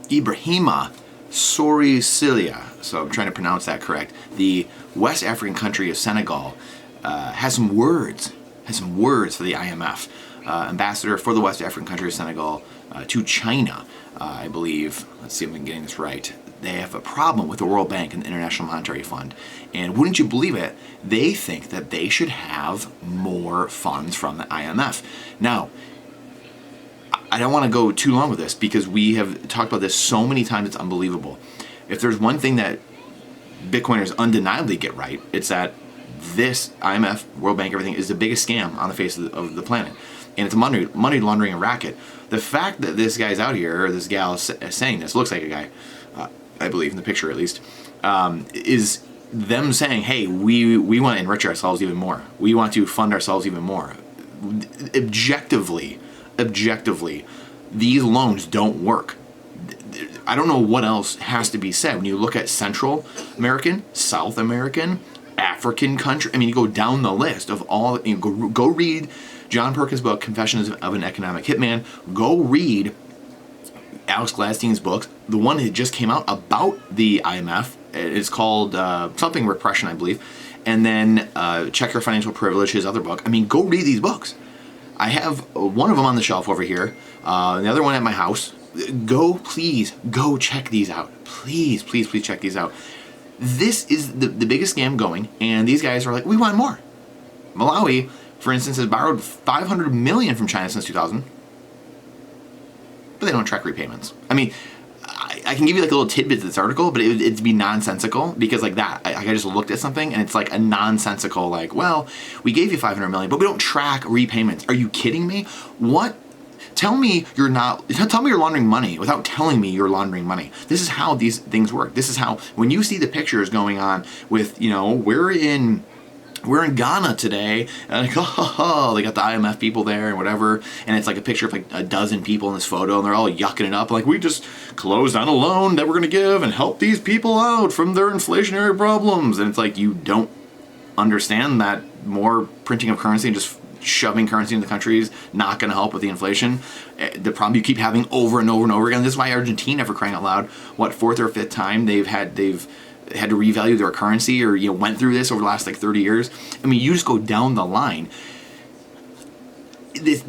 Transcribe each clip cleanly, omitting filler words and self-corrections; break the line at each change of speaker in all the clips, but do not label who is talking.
Ibrahima Souricilia, so I'm trying to pronounce that correct, the West African country of Senegal, has some words for the IMF. Ambassador for the West African country of Senegal to China, I believe. Let's see if I'm getting this right. They have a problem with the World Bank and the International Monetary Fund. And wouldn't you believe it, they think that they should have more funds from the IMF. Now, I don't want to go too long with this because we have talked about this so many times, it's unbelievable. If there's one thing that Bitcoiners undeniably get right, it's that this IMF, World Bank, everything is the biggest scam on the face of the planet. And it's a money laundering and racket. The fact that this guy's out here, or this gal is saying this, looks like a guy, I believe in the picture at least, is them saying, hey, we want to enrich ourselves even more. We want to fund ourselves even more. Objectively, these loans don't work. I don't know what else has to be said. When you look at Central American, South American, African country, I mean, you go down the list of all, go read John Perkins' book, Confessions of an Economic Hitman. Go read Alex Gladstein's book, the one that just came out about the IMF. It's called something Repression, I believe. And then Check Your Financial Privilege, his other book. I mean, go read these books. I have one of them on the shelf over here, the other one at my house. Please, go check these out. Please check these out. This is the biggest scam going, and these guys are like, we want more. Malawi, for instance, has borrowed $500 million from China since 2000, but they don't track repayments. I mean, I can give you like a little tidbit to this article, but it'd be nonsensical because like that, I just looked at something and it's like a nonsensical, like, well, we gave you $500 million, but we don't track repayments. Are you kidding me? What? Tell me you're laundering money without telling me you're laundering money. This is how these things work. This is how, when you see the pictures going on with, we're in Ghana today, and like, they got the IMF people there and whatever, and it's like a picture of like a dozen people in this photo, and they're all yucking it up, like, we just closed on a loan that we're gonna give and help these people out from their inflationary problems. And it's like, you don't understand that more printing of currency and just shoving currency in the country is not going to help with the inflation. The problem you keep having over and over and over again. This is why Argentina, for crying out loud, what, fourth or fifth time they've had to revalue their currency, or went through this over the last like 30 years. I mean, you just go down the line. This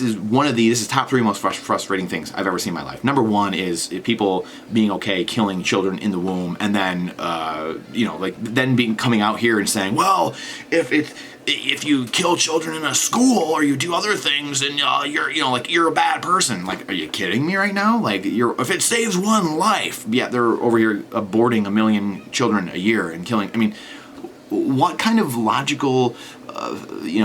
is top three most frustrating things I've ever seen in my life. Number one is people being okay killing children in the womb, and then coming out here and saying, well, if you kill children in a school or you do other things, then you're a bad person. Like, are you kidding me right now? Like, if it saves one life, yeah, they're over here aborting 1 million children a year and killing. I mean, what kind of logical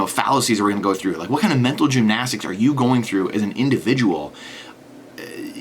fallacies are we going to go through? Like, what kind of mental gymnastics are you going through as an individual?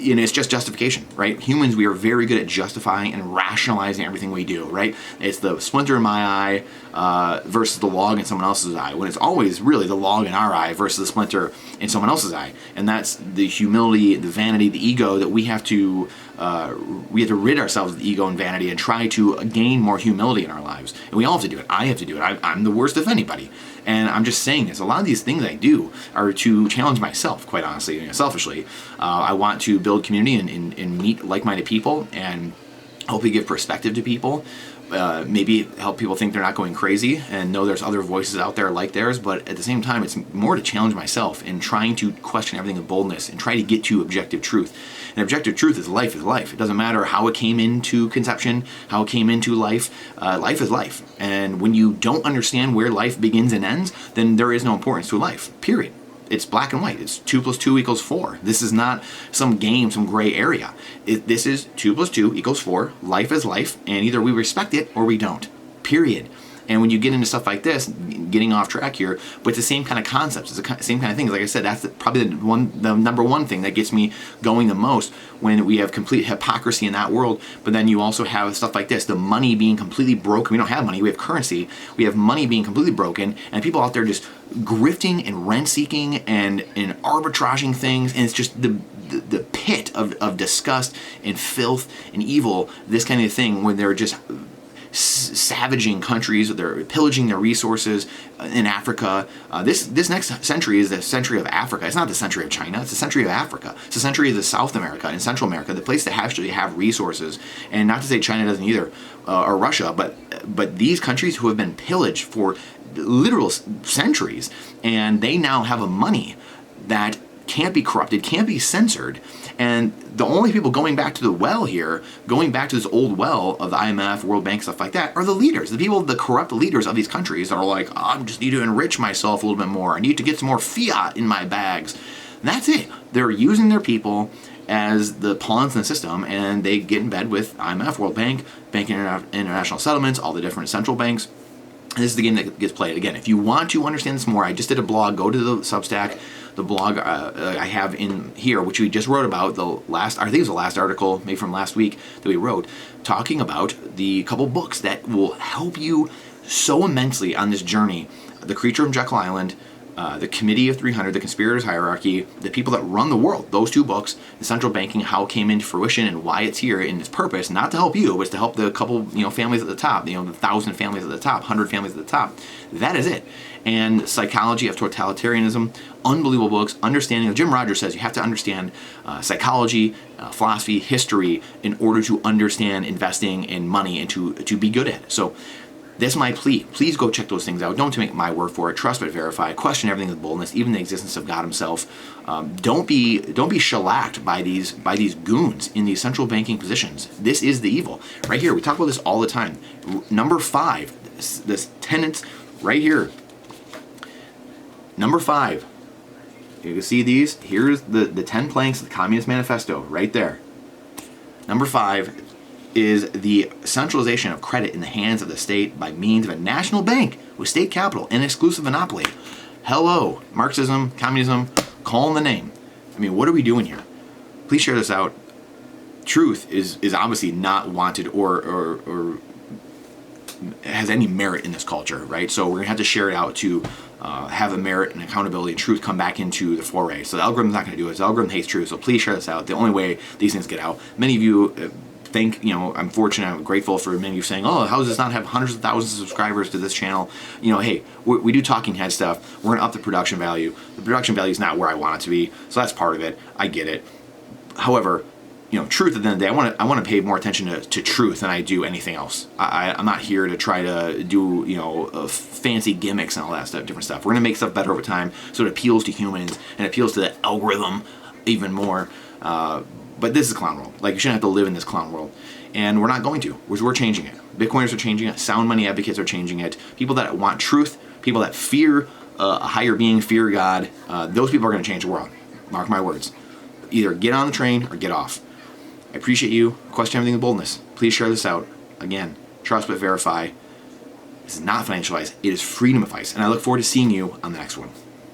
It's just justification, right? Humans, we are very good at justifying and rationalizing everything we do, right? It's the splinter in my eye versus the log in someone else's eye, when it's always really the log in our eye versus the splinter in someone else's eye. And that's the humility, the vanity, the ego that we have to rid ourselves of the ego and vanity and try to gain more humility in our lives. And we all have to do it. I have to do it. I'm the worst of anybody. And I'm just saying this. A lot of these things I do are to challenge myself, quite honestly, selfishly. I want to build community and meet like-minded people and hopefully give perspective to people. Maybe help people think they're not going crazy and know there's other voices out there like theirs. But at the same time, it's more to challenge myself in trying to question everything with boldness and try to get to objective truth. And objective truth is life is life. It doesn't matter how it came into conception, how it came into life. Life is life. And when you don't understand where life begins and ends, then there is no importance to life, period. It's black and white. It's 2 + 2 = 4. This is not some game, some gray area. This is 2 + 2 = 4. Life is life, and either we respect it or we don't, period. And when you get into stuff like this, getting off track here, but it's the same kind of concepts, it's the same kind of things. Like I said, that's probably the number one thing that gets me going the most, when we have complete hypocrisy in that world. But then you also have stuff like this, the money being completely broken. We don't have money, we have currency. We have money being completely broken, and people out there just grifting and rent-seeking and arbitraging things, and it's just the pit of disgust and filth and evil, this kind of thing, when they're just savaging countries. They're pillaging their resources in Africa. This next century is the century of Africa. It's not the century of China. It's the century of Africa. It's the century of the South America and Central America, the place that actually have resources. And not to say China doesn't either, or Russia, but these countries who have been pillaged for literal centuries, and they now have a money that can't be corrupted, can't be censored. And the only people going back to the well here, going back to this old well of the IMF, World Bank, stuff like that, are the leaders, the people, the corrupt leaders of these countries that are like, I just need to enrich myself a little bit more. I need to get some more fiat in my bags. And that's it. They're using their people as the pawns in the system, and they get in bed with IMF, World Bank, International Settlements, all the different central banks. And this is the game that gets played. Again, if you want to understand this more, I just did a blog. Go to the Substack, the blog I have in here, which we just wrote about, I think it was the last article, maybe from last week, that we wrote, talking about the couple books that will help you so immensely on this journey. The Creature from Jekyll Island, the Committee of 300, the Conspirators Hierarchy, the People That Run the World. Those two books, the Central Banking, how it came into fruition and why it's here, and its purpose, not to help you, but it's to help the couple, families at the top, the 1,000 families at the top, 100 families at the top. That is it. And Psychology of Totalitarianism, unbelievable books. Understanding, Jim Rogers says you have to understand psychology, philosophy, history in order to understand investing in money and to be good at it. So that's my plea. Please go check those things out. Don't take my word for it. Trust but verify. Question everything with boldness, even the existence of God Himself. Don't be shellacked by these goons in these central banking positions. This is the evil. Right here, we talk about this all the time. Number 5, this tenets right here. Number 5. You can see these. Here's the 10 planks of the Communist Manifesto right there. Number 5 is the centralization of credit in the hands of the state by means of a national bank with state capital and exclusive monopoly. Hello, Marxism, communism, call in the name. I mean, what are we doing here? Please share this out. Truth is obviously not wanted or has any merit in this culture, right? So we're going to have to share it out to have a merit and accountability and truth come back into the foray. So the algorithm's not going to do it. The algorithm hates truth, so please share this out. The only way these things get out. Many of you think, I'm fortunate, I'm grateful for many of you saying, oh, how does this not have hundreds of thousands of subscribers to this channel? Hey, we do talking head stuff. We're going to up the production value. The production value is not where I want it to be, so that's part of it. I get it. However, truth at the end of the day, I want to pay more attention to truth than I do anything else. I'm not here to try to do, fancy gimmicks and all that stuff, different stuff. We're going to make stuff better over time so it appeals to humans and appeals to the algorithm even more. But this is a clown world. Like, you shouldn't have to live in this clown world. And we're not going to. We're changing it. Bitcoiners are changing it. Sound money advocates are changing it. People that want truth, people that fear a higher being, fear God, those people are going to change the world. Mark my words. Either get on the train or get off. I appreciate you. Question everything with boldness. Please share this out. Again, trust but verify. This is not financial advice. It is freedom advice. And I look forward to seeing you on the next one.